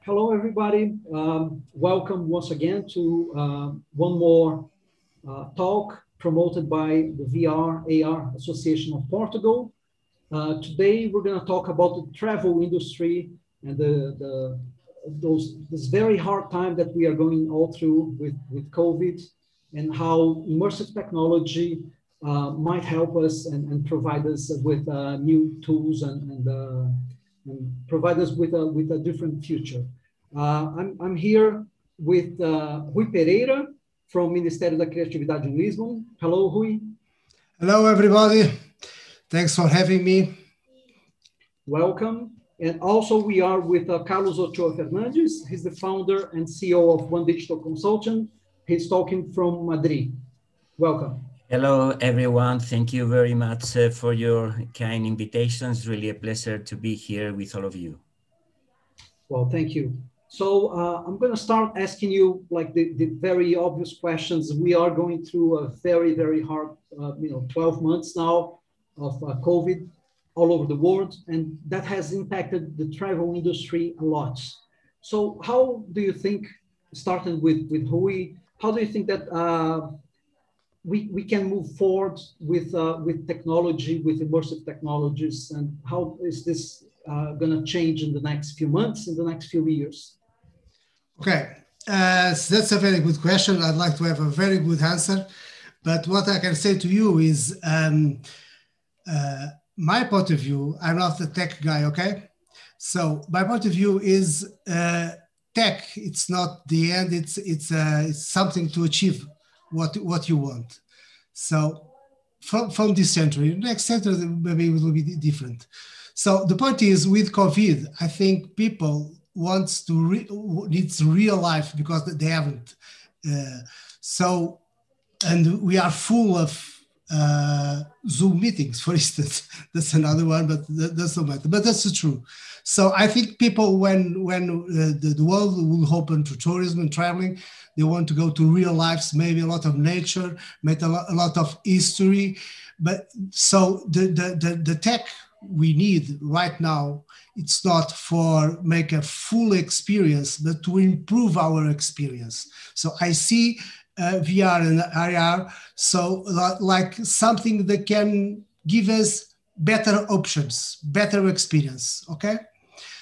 Hello, everybody. Welcome once again to one more talk promoted by the VR/AR Association of Portugal. Today, we're going to talk about the travel industry and this very hard time that we are going all through with COVID, and how immersive technology might help us and provide us with new tools and provide us with a different future. I'm here with Rui Pereira from Ministério da Criatividade in Lisbon. Hello, Rui. Hello, everybody. Thanks for having me. Welcome. And also we are with Carlos Ochoa Fernandes. He's the founder and CEO of One Digital Consultant. He's talking from Madrid. Welcome. Hello, everyone. Thank you very much for your kind invitations. It's really a pleasure to be here with all of you. Well, thank you. So I'm going to start asking you like the very obvious questions. We are going through a very, very hard, 12 months now of COVID all over the world, and that has impacted the travel industry a lot. So how do you think, starting with Rui, how do you think that we can move forward with technology, with immersive technologies, and how is this going to change in the next few months, in the next few years? Okay, so that's a very good question. I'd like to have a very good answer, but what I can say to you is my point of view, I'm not a tech guy, okay? So my point of view is tech, it's not the end, it's something to achieve what you want. So from this century, next century, maybe it will be different. So the point is, with COVID, I think people needs real life because they haven't. And we are full of Zoom meetings, for instance. That's another one, but that's no matter. But that's true. So I think people, when the world will open to tourism and traveling, they want to go to real lives, maybe a lot of nature, maybe a lot of history. But so the tech we need right now, it's not for make a full experience, but to improve our experience. So I see VR and AR, so like something that can give us better options, better experience, okay?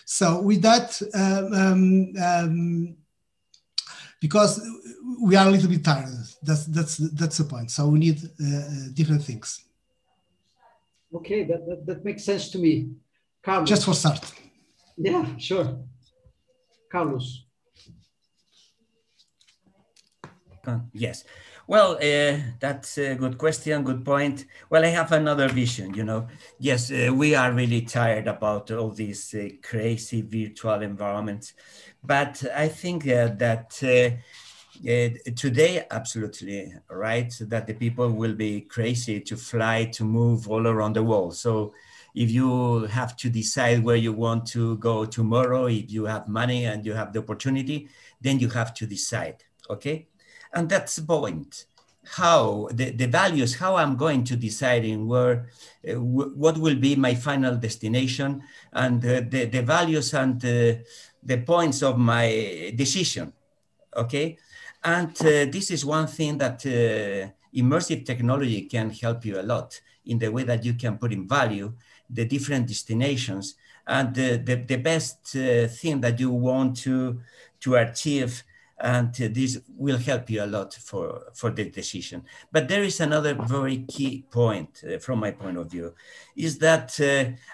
So with that, because we are a little bit tired, that's the point. So we need different things. Okay, that makes sense to me. Carlos. Just for start. Yeah, sure. Carlos. Yes. Well, that's a good question, good point. Well, I have another vision, Yes, we are really tired about all these crazy virtual environments. But I think that today, absolutely right, that the people will be crazy to fly, to move all around the world. So if you have to decide where you want to go tomorrow, if you have money and you have the opportunity, then you have to decide, okay? And that's the point. How the values, how I'm going to decide in where, what will be my final destination, and the values and the points of my decision, okay? And this is one thing that immersive technology can help you a lot in the way that you can put in value the different destinations and the best thing that you want to achieve. And this will help you a lot for the decision. But there is another very key point from my point of view, is that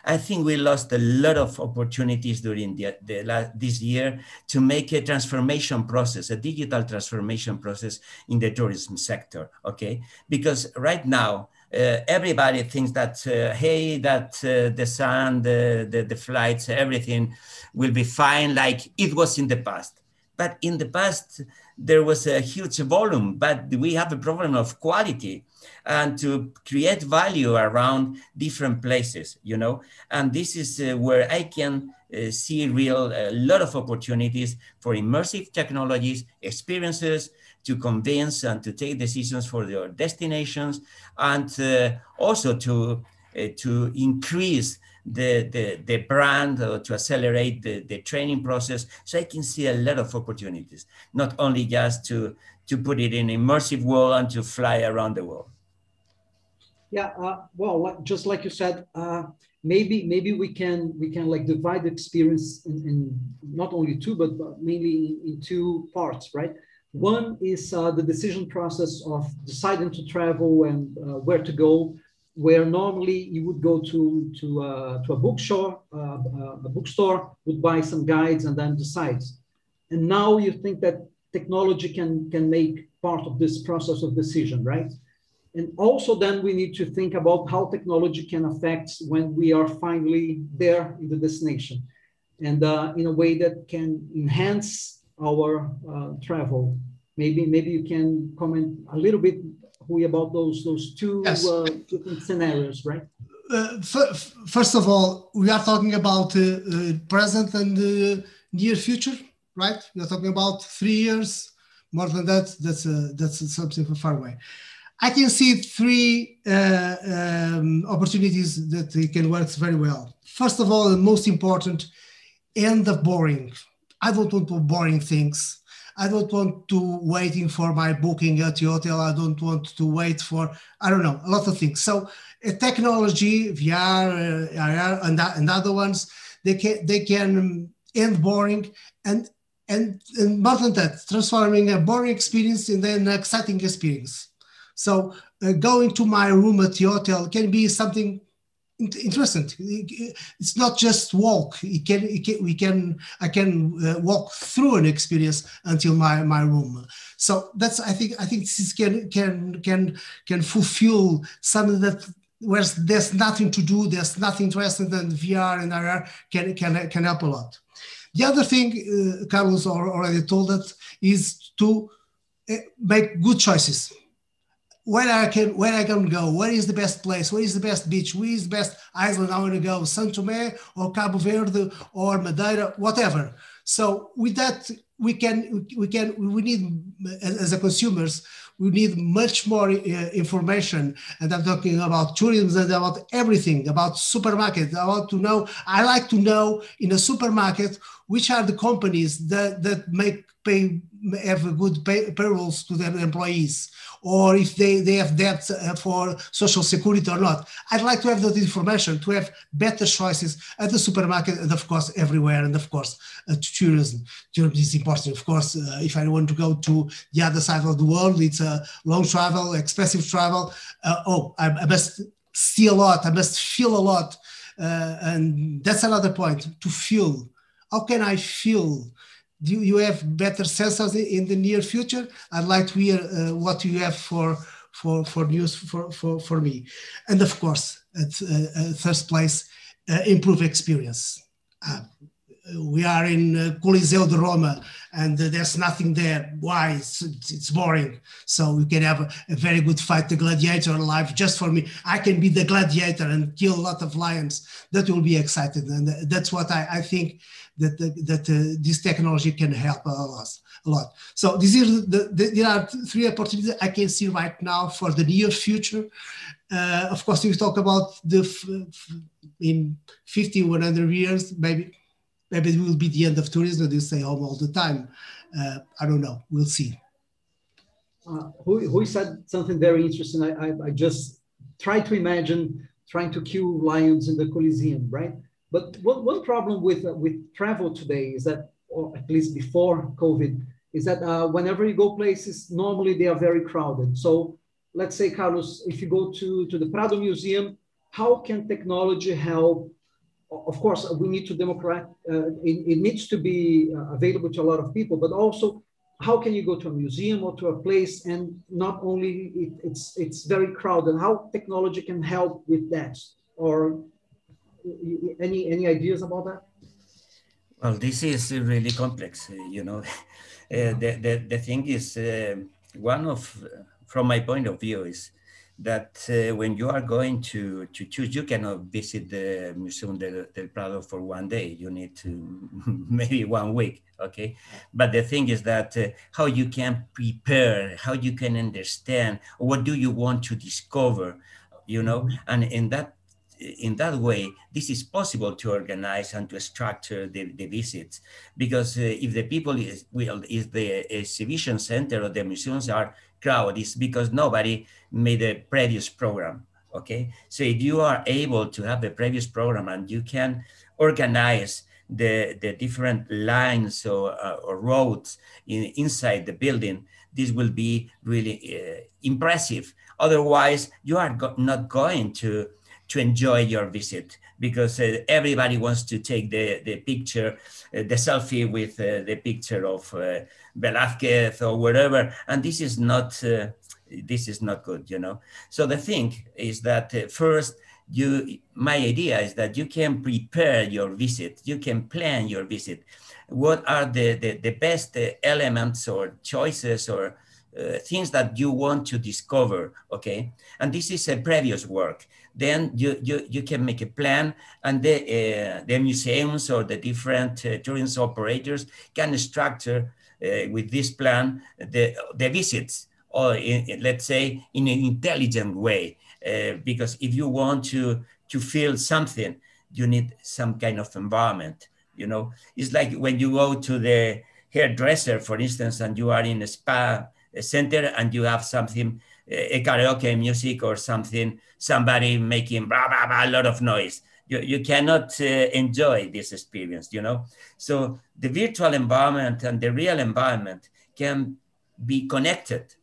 I think we lost a lot of opportunities during this year to make a transformation process, a digital transformation process in the tourism sector, okay? Because right now, everybody thinks that, hey, that the sun, the flights, everything will be fine like it was in the past. But in the past, there was a huge volume, but we have a problem of quality and to create value around different places, And this is where I can see a lot of opportunities for immersive technologies, experiences to convince and to take decisions for your destinations, and also to increase the brand, or to accelerate the training process. So I can see a lot of opportunities, not only just to put it in immersive world and to fly around the world. Yeah, well, just like you said, maybe we can like divide the experience in not only two, but mainly in two parts, right? One is the decision process of deciding to travel and where to go, where normally you would go to a bookstore, would buy some guides and then decide. And now you think that technology can make part of this process of decision, right? And also then we need to think about how technology can affect when we are finally there in the destination, and in a way that can enhance our travel. Maybe you can comment a little bit, Rui, about those two Yes. different scenarios, right? First of all, we are talking about present and near future, right? We are talking about 3 years. More than that, that's something far away. I can see three opportunities that it can work very well. First of all, the most important, end of boring. I don't want to boring things. I don't want to waiting for my booking at the hotel. I don't want to wait for, I don't know, a lot of things. So technology, VR, AR, and other ones, they can end boring and more than that, transforming a boring experience into an exciting experience. So going to my room at the hotel can be something interesting. It's not just walk. I can walk through an experience until my room. So that's I think this can fulfill something that where there's nothing to do, there's nothing interesting, than VR and AR can help a lot. The other thing Carlos already told us is to make good choices. Where I can go, where is the best place, where is the best beach, where is the best island I want to go, São Tomé or Cabo Verde or Madeira, whatever. So with that, we need, as a consumers, we need much more information. And I'm talking about tourism and about everything, about supermarket. I like to know in a supermarket, which are the companies that have good payrolls to their employees, or if they have debt for social security or not. I'd like to have that information to have better choices at the supermarket and of course everywhere, and of course tourism. Tourism is important. Of course, if I want to go to the other side of the world, it's a long travel, expensive travel. I must see a lot, I must feel a lot. And that's another point, to feel. How can I feel? Do you have better sensors in the near future? I'd like to hear what you have for news for me. And of course, at third place, improve experience. We are in Coliseu de Roma and there's nothing there. Why? It's boring. So we can have a very good fight, the gladiator live just for me. I can be the gladiator and kill a lot of lions. That will be exciting. And that's what I think that this technology can help a lot. So there are three opportunities I can see right now for the near future. Of course, we talk about in 50, 100 years, maybe it will be the end of tourism. They stay home all the time. I don't know. We'll see. Rui said something very interesting. I just tried to imagine trying to kill lions in the Coliseum, right? But one problem with travel today is that, or at least before COVID, is that whenever you go places, normally they are very crowded. So let's say, Carlos, if you go to the Prado Museum, how can technology help? Of course, we need to democratize. It needs to be available to a lot of people, but also, how can you go to a museum or to a place and not only it's very crowded? How technology can help with that? Or any ideas about that? Well, this is really complex. The thing is, from my point of view, is that when you are going to choose, you cannot visit the Museum del Prado for one day. You need to maybe 1 week, okay? But the thing is that how you can prepare, how you can understand, what do you want to discover, and in that in that way, this is possible to organize and to structure the visits, because if the people if the exhibition center or the museums are crowded, it's because nobody made a previous program. Okay, so if you are able to have a previous program and you can organize the different lines or roads inside the building, this will be really impressive. Otherwise, you are not going to enjoy your visit, because everybody wants to take the picture, the selfie with the picture of Velázquez or whatever, and this is not good, you know. So the thing is that first, my idea is that you can prepare your visit, you can plan your visit. What are the best elements or choices or things that you want to discover, okay? And this is a previous work. Then you can make a plan, and the museums or the different tourism operators can structure with this plan the visits, or let's say in an intelligent way. Because if you want to feel something, you need some kind of environment. You know, it's like when you go to the hairdresser, for instance, and you are in a spa center and you have something, a karaoke music or something, somebody making blah, blah, blah, a lot of noise. You cannot enjoy this experience, you know? So the virtual environment and the real environment can be connected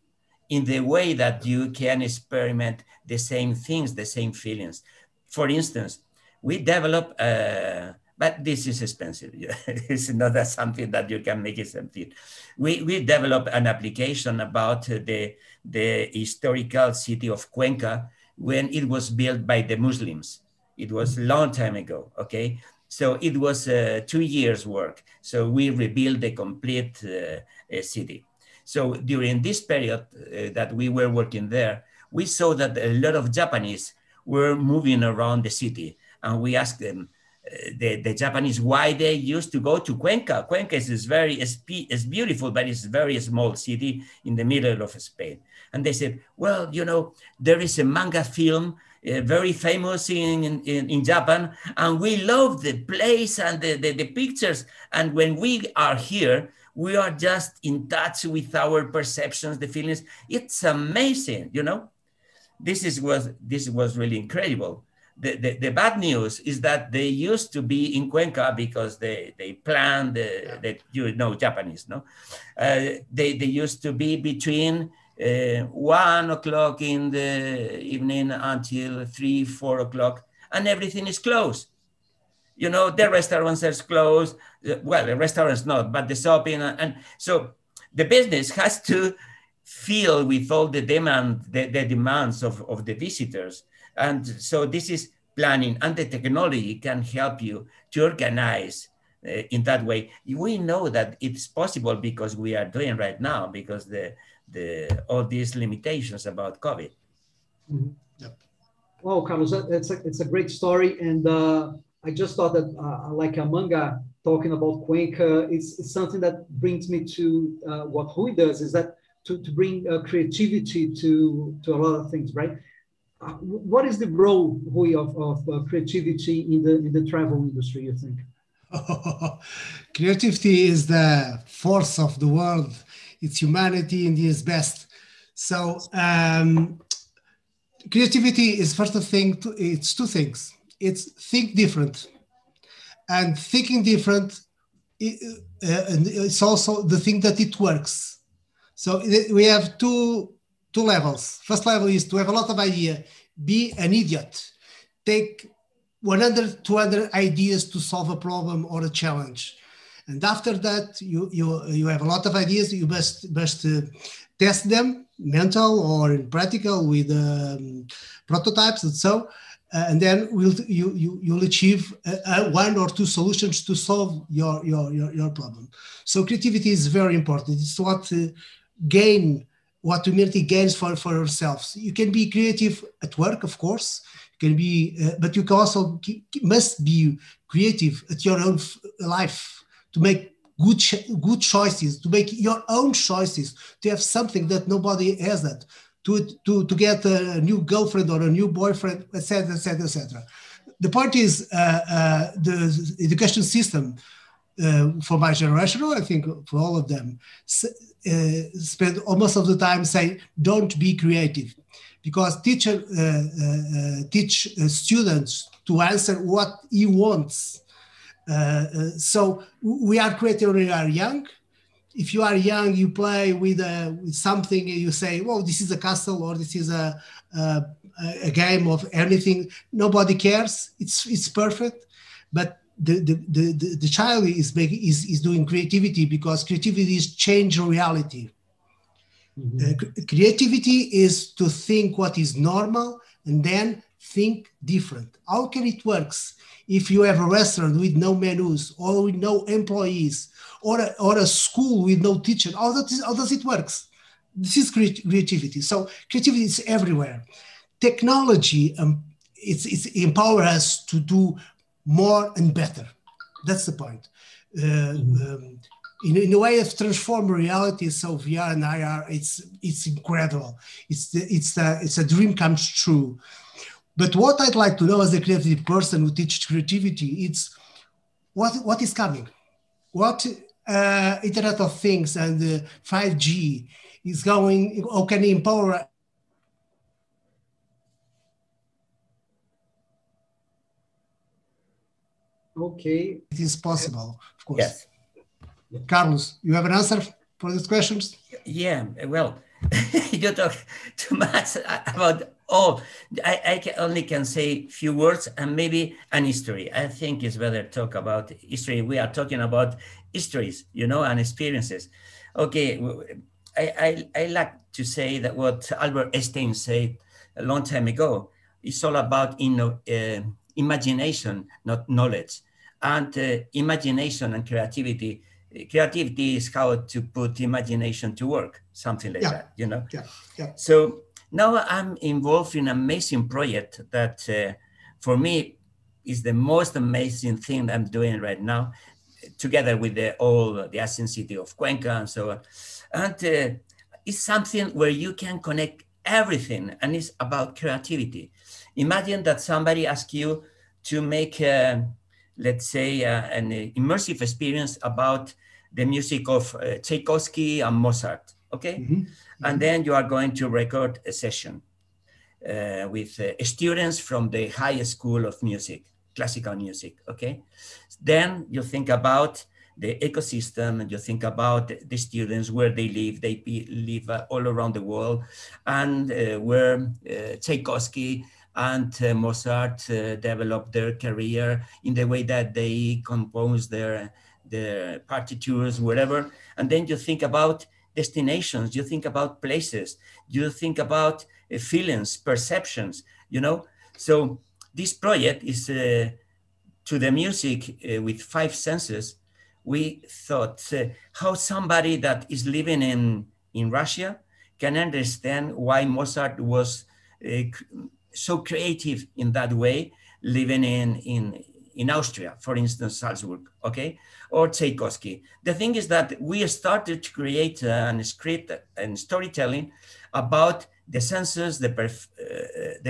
in the way that you can experiment the same things, the same feelings. For instance, we develop, but this is expensive. It's not something that you can make it something. We developed an application about the historical city of Cuenca when it was built by the Muslims. It was a long time ago, okay? So it was 2 years work. So we rebuilt the complete city. So during this period that we were working there, we saw that a lot of Japanese were moving around the city, and we asked them, the Japanese, why they used to go to Cuenca. Cuenca is beautiful, but it's a very small city in the middle of Spain. And they said, well, you know, there is a manga film very famous in Japan, and we love the place and the pictures. And when we are here, we are just in touch with our perceptions, the feelings. It's amazing, you know. This was really incredible. The bad news is that they used to be in Cuenca because they planned, you know, Japanese, no? They used to be between 1 o'clock in the evening until 3, 4 o'clock, and everything is closed. You know, the restaurants are closed. Well, the restaurants not, but the shopping. And so the business has to fill with all the demands of the visitors. And so this is planning, and the technology can help you to organize in that way. We know that it's possible because we are doing right now, because all these limitations about COVID. Mm-hmm. Yep. Well, Carlos, it's a great story. And I just thought that like a manga talking about Cuenca, it's something that brings me to what Rui does, is that to bring creativity to a lot of things, right? What is the role, Rui, of creativity in the travel industry, you think? Creativity is the force of the world. It's humanity in its best. So creativity is first thing. It's two things. It's think different, and thinking different. It's also the thing that it works. So we have two levels. First level is to have a lot of idea, be an idiot, take 100, 200 ideas to solve a problem or a challenge. And after that, you have a lot of ideas. You must test them, mental or in practical, with prototypes and so. And then you'll achieve 1 or 2 solutions to solve your problem. So creativity is very important. It's what humanity gains for ourselves. You can be creative at work, of course. You can be, but you can also must be creative at your own life to make good choices, to make your own choices, to have something that nobody has that. To get a new girlfriend or a new boyfriend, etc., etc., etc. the point is the education system for my generation, or I think for all of them, spend almost of the time saying, don't be creative, because teacher teach students to answer what he wants. So we are creative when we are young. If you are young, you play with something, you say, well, this is a castle, or this is a game of anything. Nobody cares. It's perfect. But the child is doing creativity, because creativity is change reality. Mm-hmm. Creativity is to think what is normal and then think different. How can it works if you have a restaurant with no menus, or with no employees, or a school with no teacher? How does it works? This is creativity. So creativity is everywhere. Technology it's empower us to do more and better. That's the point. In a way of transform reality. So VR and IR, it's incredible. It's a dream comes true. But what I'd like to know as a creative person who teaches creativity, it's what is coming. What Internet of Things and 5G is going, how can empower? Okay. It is possible, of course. Yes. Carlos, you have an answer for these questions? Yeah, well, you talk too much about all. I only can say a few words and maybe an history. I think it's better to talk about history. We are talking about histories, and experiences. Okay, I like to say that what Albert Einstein said a long time ago is all about imagination, not knowledge. And imagination and creativity. Creativity is how to put imagination to work, something like that, Yeah. So now I'm involved in an amazing project that for me is the most amazing thing I'm doing right now, together with the Asian city of Cuenca and so on. And it's something where you can connect everything, and it's about creativity. Imagine that somebody asks you to make, let's say, an immersive experience about the music of Tchaikovsky and Mozart, okay? Mm-hmm. And then you are going to record a session with students from the high school of music, classical music, okay? Then you think about the ecosystem, and you think about the students, where they live. They live all around the world, and where Tchaikovsky and Mozart developed their career in the way that they compose their partitures, whatever. And then you think about destinations, you think about places, you think about feelings, perceptions, So this project is to the music with 5 senses. We thought how somebody that is living in Russia can understand why Mozart was so creative in that way, living in Austria, for instance, Salzburg, okay, or Tchaikovsky. The thing is that we started to create a script and storytelling about the senses, the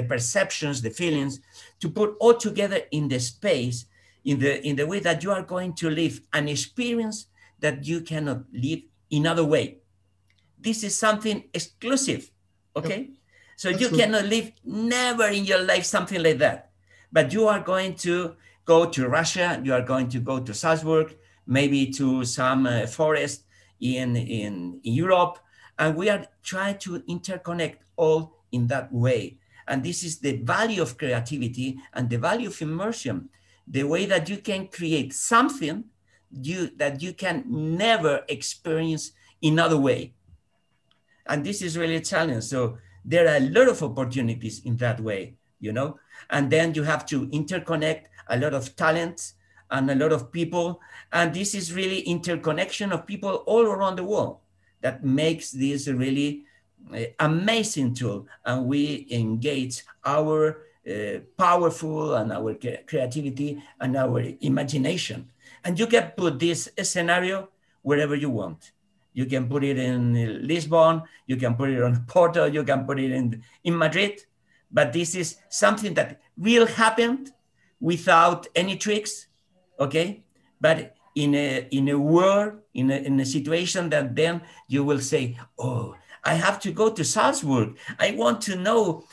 perceptions, the feelings, to put all together in the space, in the way that you are going to live an experience that you cannot live in other way. This is something exclusive, okay? Yep. So that's you good. Cannot live never in your life something like that. But you are going to go to Russia, you are going to go to Salzburg, maybe to some forest in Europe, and we are trying to interconnect all in that way. And this is the value of creativity and the value of immersion, the way that you can create something that you can never experience in other way. And this is really a challenge. So there are a lot of opportunities in that way, and then you have to interconnect a lot of talents and a lot of people. And this is really interconnection of people all around the world that makes this a really amazing tool. And we engage our powerful and our creativity and our imagination. And you can put this scenario wherever you want. You can put it in Lisbon, you can put it on Porto, you can put it in Madrid. But this is something that will happen without any tricks, okay? But in a world, in a situation that then you will say, oh, I have to go to Salzburg. I want to know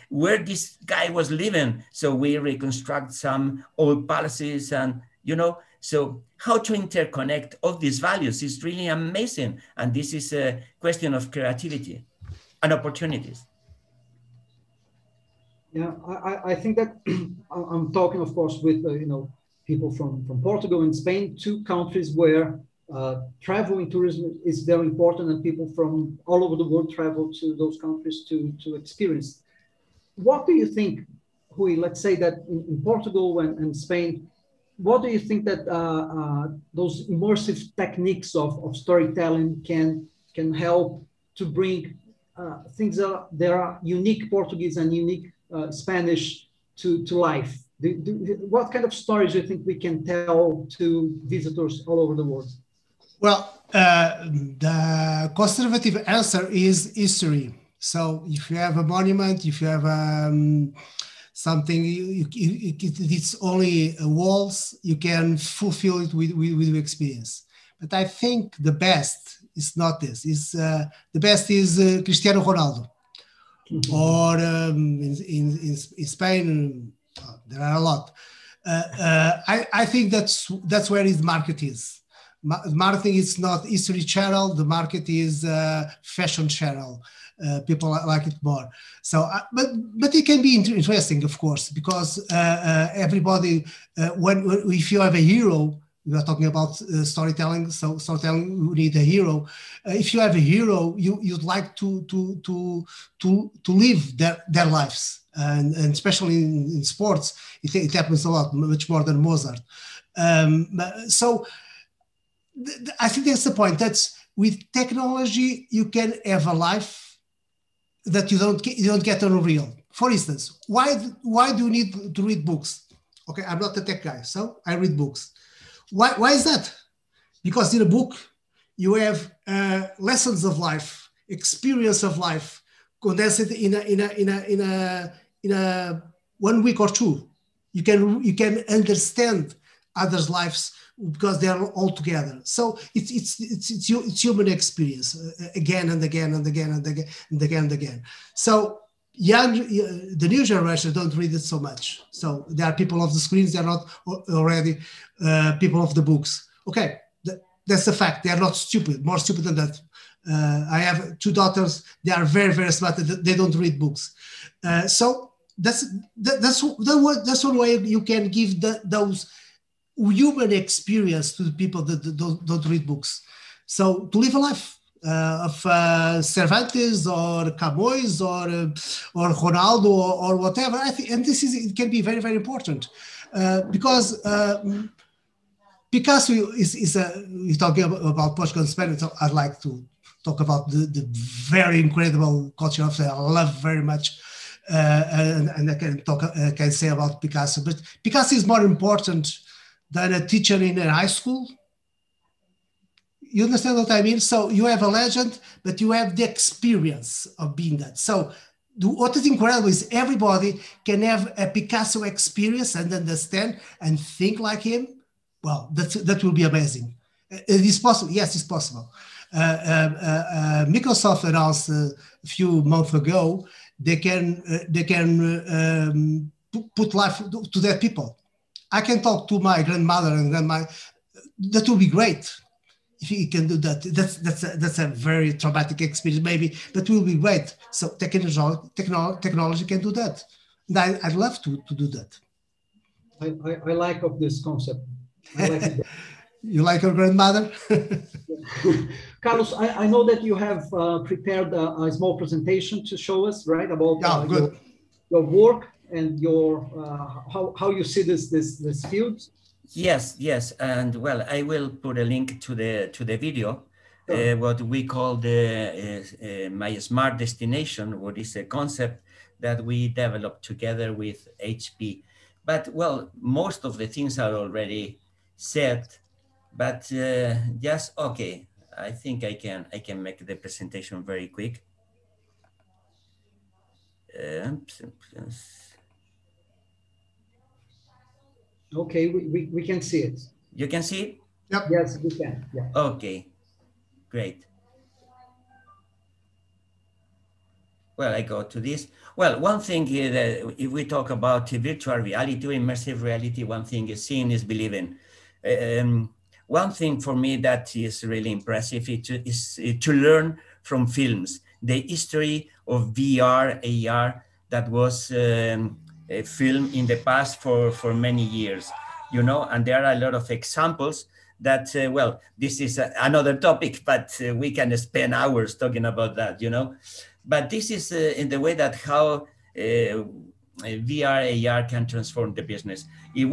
where this guy was living. So we reconstruct some old palaces and, you know, so how to interconnect all these values is really amazing. And this is a question of creativity and opportunities. Yeah, I think that I'm talking, of course, with people from Portugal and Spain, two countries where travel and tourism is very important, and people from all over the world travel to those countries to experience. What do you think, Rui? Let's say that in Portugal and Spain, what do you think that those immersive techniques of storytelling can help to bring things that are unique Portuguese and unique Spanish to life? What kind of stories do you think we can tell to visitors all over the world? Well, the conservative answer is history. So if you have a monument, if you have something, it's only walls, you can fulfill it with experience. But I think the best is not this. The best is Cristiano Ronaldo. Mm-hmm. Or in Spain, there are a lot. I think that's where his market is. Marketing is not history channel. The market is fashion channel. People like it more. So, but it can be interesting, of course, because everybody, if you have a hero, we are talking about storytelling. So storytelling, we need a hero. If you have a hero, you'd like to live their lives, and especially in sports, it happens a lot, much more than Mozart. So I think that's the point. That's with technology, you can have a life that you don't get on real. For instance, why do you need to read books? Okay, I'm not a tech guy, so I read books. Why is that? Because in a book, you have lessons of life, experience of life, condensed in a 1 week or two. You can understand others' lives because they are all together. So it's human experience again and again and again and again and again and again. So the new generation don't read it so much. So they are people of the screens. They are not already people of the books. Okay, that's the fact. They are not stupid. More stupid than that. I have 2 daughters. They are very, very smart. They don't read books. So that's one way you can give those human experience to the people that don't read books. So to live a life of Cervantes or Camões or Ronaldo or whatever, I think, and it can be very, very important because Picasso we're talking about Portugal and Spain. So I'd like to talk about the very incredible culture of that. I love very much. And I can say about Picasso, but Picasso is more important than a teacher in a high school. You understand what I mean? So you have a legend, but you have the experience of being that. So what is incredible is everybody can have a Picasso experience and understand and think like him. Well, that will be amazing. It is possible. Yes, it's possible. Microsoft announced a few months ago they can put life to their people. I can talk to my grandmother and grandma. That will be great if you can do that. That's a very traumatic experience, maybe, but will be great. So technology can do that, and I'd love to do that. I like of this concept. I like it. You like your grandmother? Carlos, I know that you have prepared a small presentation to show us, right, about your work and your how you see this field. Yes, and well, I will put a link to the video. Sure. What we call the My Smart Destination, what is a concept that we developed together with HP. But well, most of the things are already said. But just okay, I think I can make the presentation very quick. Okay, we can see it. You can see it? Yep. Yes, we can. Yeah. Okay, great. Well, I go to this. Well, one thing is that if we talk about virtual reality or immersive reality, one thing is seeing is believing. One thing for me that is really impressive is to learn from films, the history of VR, AR that was filmed in the past for many years, you know, and there are a lot of examples that, well, this is another topic, but we can spend hours talking about that, you know. But this is in the way that how VR, AR can transform the business. If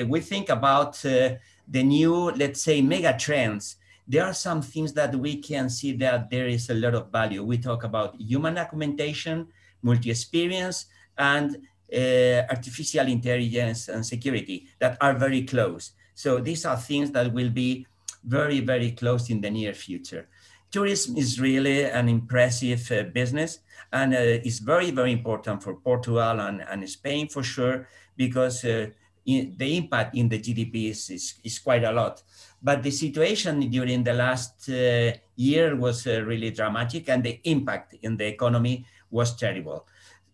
we think about the new, let's say, mega trends, there are some things that we can see that there is a lot of value. We talk about human augmentation, multi-experience, and artificial intelligence and security that are very close. So these are things that will be very, very close in the near future. Tourism is really an impressive business, and it's very, very important for Portugal and Spain for sure, because the impact in the GDP is quite a lot. But the situation during the last year was really dramatic, and the impact in the economy was terrible.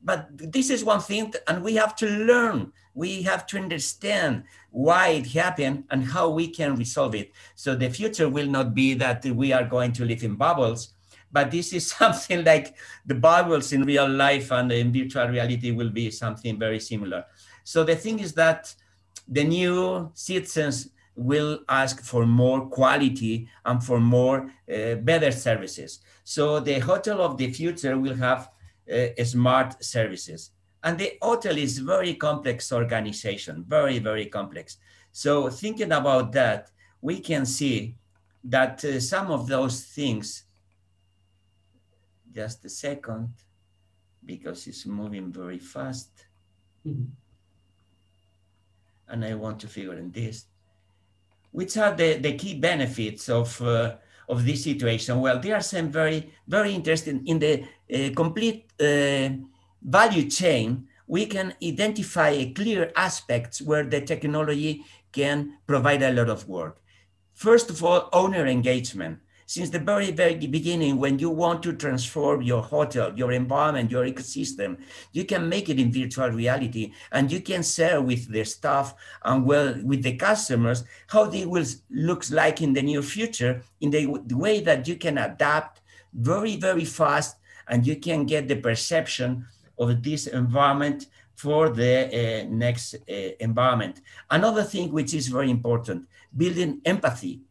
But this is one thing, and we have to learn. We have to understand why it happened and how we can resolve it. So the future will not be that we are going to live in bubbles, but this is something like the bubbles in real life, and in virtual reality will be something very similar. So the thing is that the new citizens will ask for more quality and for more better services. So the hotel of the future will have smart services. And the hotel is very complex organization, very, very complex. So thinking about that, we can see that some of those things, just a second, because it's moving very fast. Mm-hmm. And I want to figure in this. Which are the key benefits of this situation? Well, there are some very, very interesting in the complete value chain. We can identify clear aspects where the technology can provide a lot of work. First of all, owner engagement. Since the very, very beginning, when you want to transform your hotel, your environment, your ecosystem, you can make it in virtual reality, and you can share with the staff and well with the customers how they will look like in the near future, in the way that you can adapt very, very fast, and you can get the perception of this environment for the next environment. Another thing which is very important, building empathy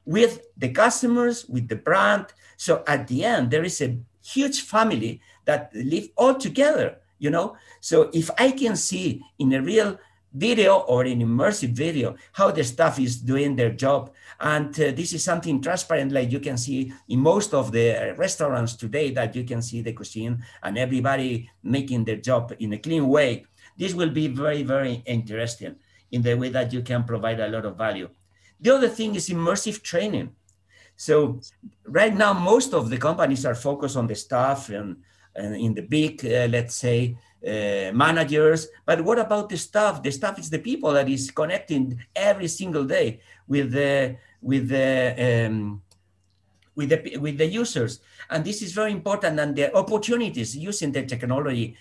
with the customers, with the brand. So at the end, there is a huge family that live all together, you know? So if I can see in a real video or in immersive video how the staff is doing their job, and this is something transparent, like you can see in most of the restaurants today, that you can see the cuisine and everybody making their job in a clean way. This will be very, very interesting in the way that you can provide a lot of value. The other thing is immersive training. So right now, most of the companies are focused on the staff and in the big, let's say, managers. But what about the staff? The staff is the people that is connecting every single day with the users. And this is very important. And the opportunities using the technology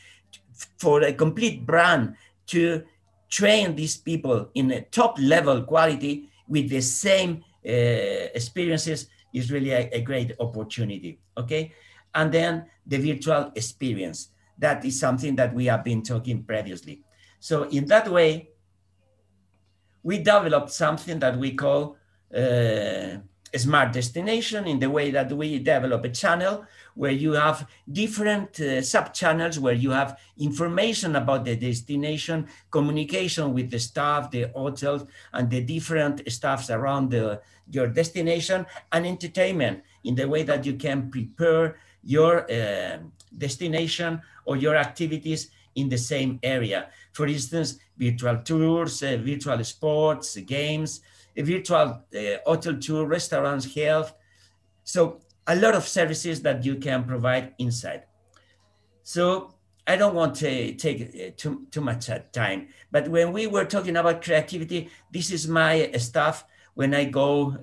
for a complete brand to train these people in a top level quality with the same experiences is really a great opportunity, okay? And then the virtual experience. That is something that we have been talking previously. So in that way, we developed something that we call a smart destination, in the way that we develop a channel where you have different sub-channels, where you have information about the destination, communication with the staff, the hotels, and the different staffs around your destination, and entertainment, in the way that you can prepare your destination or your activities in the same area. For instance, virtual tours, virtual sports, games, a virtual hotel tour, restaurants, health. So a lot of services that you can provide inside. So I don't want to take too much time, but when we were talking about creativity, this is my stuff when I go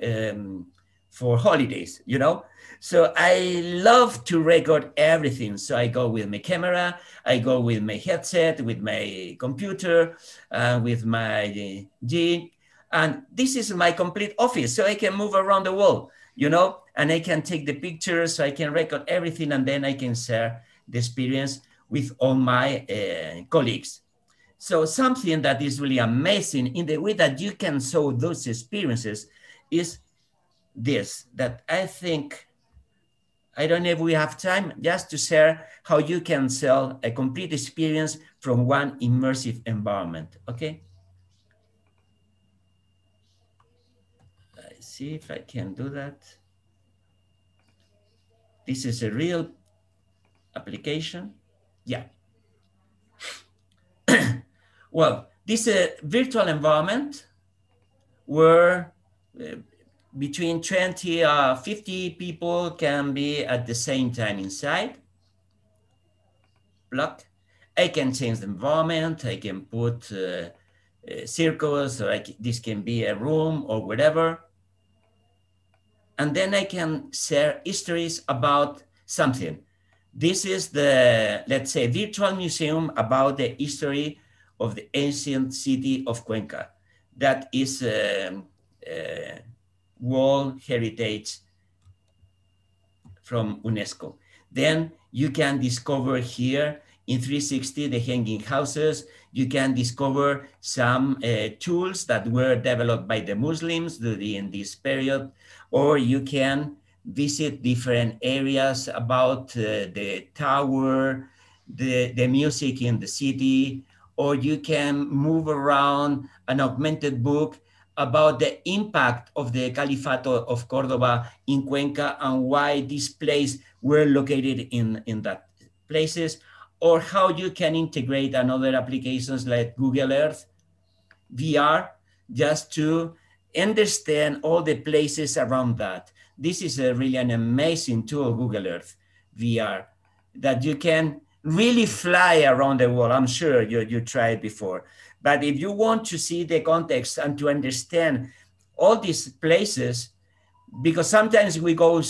for holidays, you know? So I love to record everything. So I go with my camera, I go with my headset, with my computer, with my gig, and this is my complete office. So I can move around the world, you know, and I can take the pictures, so I can record everything, and then I can share the experience with all my colleagues. So something that is really amazing in the way that you can show those experiences is this, that I think, I don't know if we have time just to share how you can sell a complete experience from one immersive environment, okay? Let's see if I can do that. This is a real application. Yeah. Well, this is a virtual environment where between 20 or 50 people can be at the same time inside. Block. I can change the environment. I can put circles, or this can be a room or whatever. And then I can share histories about something. This is the, let's say, virtual museum about the history of the ancient city of Cuenca. That is World Heritage from UNESCO. Then you can discover here in 360 the hanging houses. You can discover some tools that were developed by the Muslims during this period, or you can visit different areas about the tower, the music in the city, or you can move around an augmented book about the impact of the Caliphate of Cordoba in Cuenca and why these places were located in that places, or how you can integrate another applications like Google Earth, VR, just to understand all the places around that. This is really an amazing tool, Google Earth, VR, that you can really fly around the world. I'm sure you tried before. But if you want to see the context and to understand all these places, because sometimes we go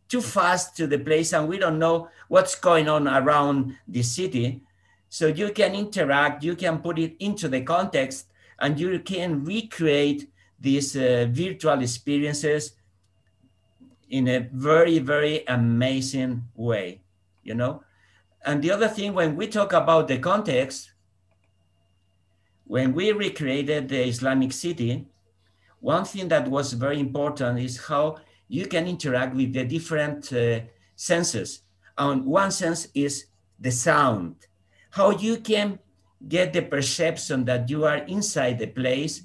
too fast to the place and we don't know what's going on around the city. So you can interact, you can put it into the context, and you can recreate these virtual experiences in a very, very amazing way, you know? And the other thing, when we talk about the context, when we recreated the Islamic city, one thing that was very important is how you can interact with the different senses. And one sense is the sound, how you can get the perception that you are inside the place.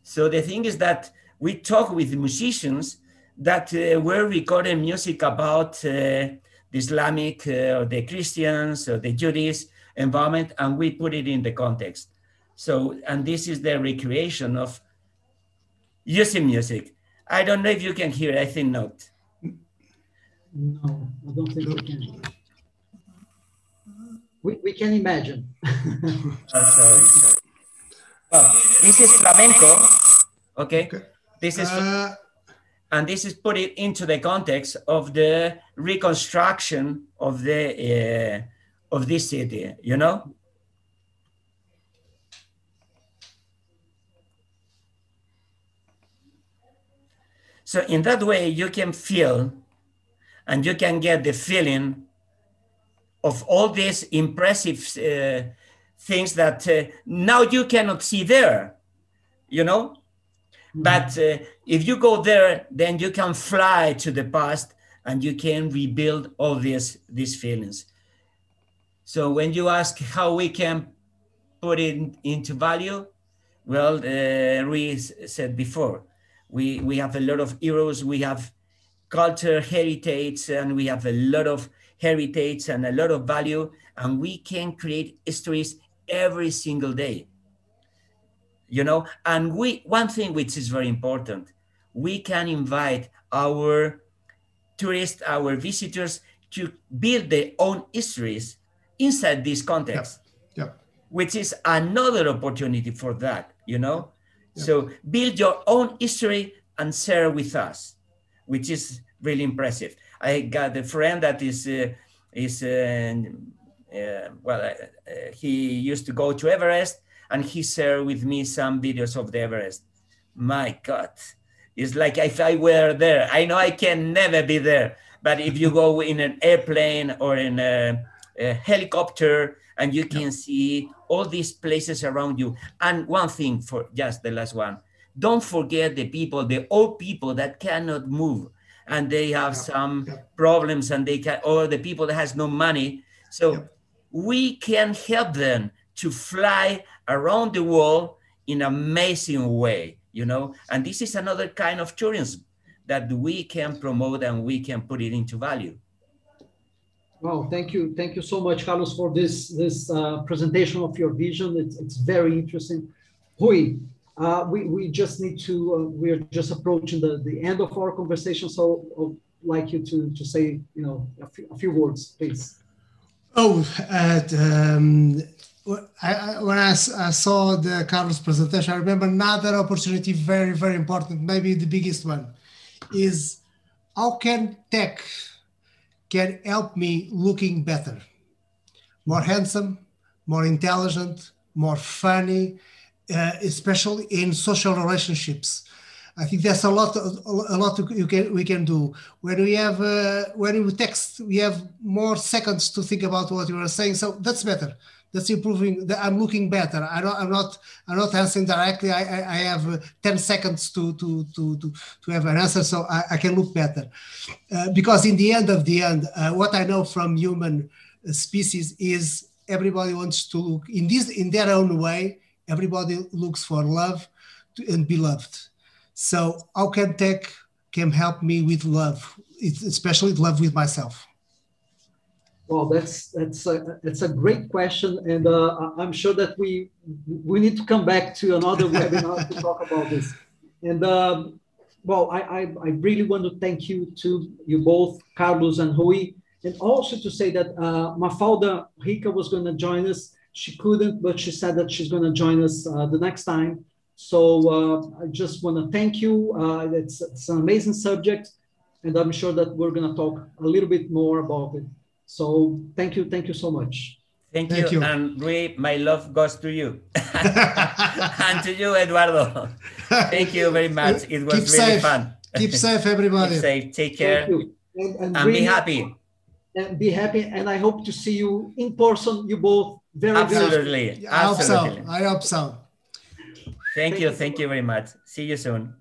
So the thing is that we talk with musicians that were recording music about the Islamic or the Christians or the Jewish environment, and we put it in the context. So, and this is the recreation of using music. I don't know if you can hear it, I think not. No, I don't think we can. We can imagine. Sorry. Well, this is flamenco, okay? This is, and this is put it into the context of the reconstruction of the of this city, you know? So in that way, you can feel and you can get the feeling of all these impressive things that now you cannot see there, you know? Mm-hmm. But if you go there, then you can fly to the past and you can rebuild all these feelings. So when you ask how we can put it into value, well, Rui said before, we have a lot of heroes, we have culture, heritage, and we have a lot of heritage and a lot of value, and we can create stories every single day, you know? And one thing which is very important, we can invite our tourists, our visitors to build their own histories inside this context, Yep. which is another opportunity for that, you know? Yep. So build your own history and share with us, which is really impressive. I got a friend that he used to go to Everest, and he shared with me some videos of the Everest. My God, it's like if I were there. I know I can never be there, but if you go in an airplane or in a helicopter, and you can see all these places around you. And one thing, for just the last one, don't forget the people, the old people that cannot move, and they have some problems, and they can, or the people that has no money. So we can help them to fly around the world in an amazing way, you know? And this is another kind of tourism that we can promote, and we can put it into value. Well, thank you so much, Carlos, for this presentation of your vision. It's very interesting. Rui, we just need to, we're just approaching the end of our conversation, so I'd like you to say, you know, a few words, please. Oh, when I saw the Carlos presentation, I remember another opportunity, very, very important, maybe the biggest one, is how can tech can help me looking better, more handsome, more intelligent, more funny, especially in social relationships. I think there's a lot we can do. When we text, we have more seconds to think about what you are saying. So that's better. That's improving. I'm looking better. I'm not answering directly. I have 10 seconds to have an answer, so I can look better. Because in the end, what I know from human species is everybody wants to look in their own way. Everybody looks for love and be loved. So how can tech can help me with love, especially love with myself? Well, that's a great question, and I'm sure that we need to come back to another webinar to talk about this. And well, I really want to thank you both, Carlos and Rui, and also to say that Mafalda Rica was going to join us. She couldn't, but she said that she's going to join us the next time. So I just want to thank you. It's an amazing subject, and I'm sure that we're going to talk a little bit more about it. So thank you so much. Thank you. And Rui, my love goes to you. And to you, Eduardo. Thank you very much. It was Keep really safe. fun. Keep safe, everybody. Keep safe. Take care. Thank you. And be happy. And be happy. And I hope to see you in person, you both, very, Absolutely. very soon. I hope so. Thank you very much. See you soon. Bye.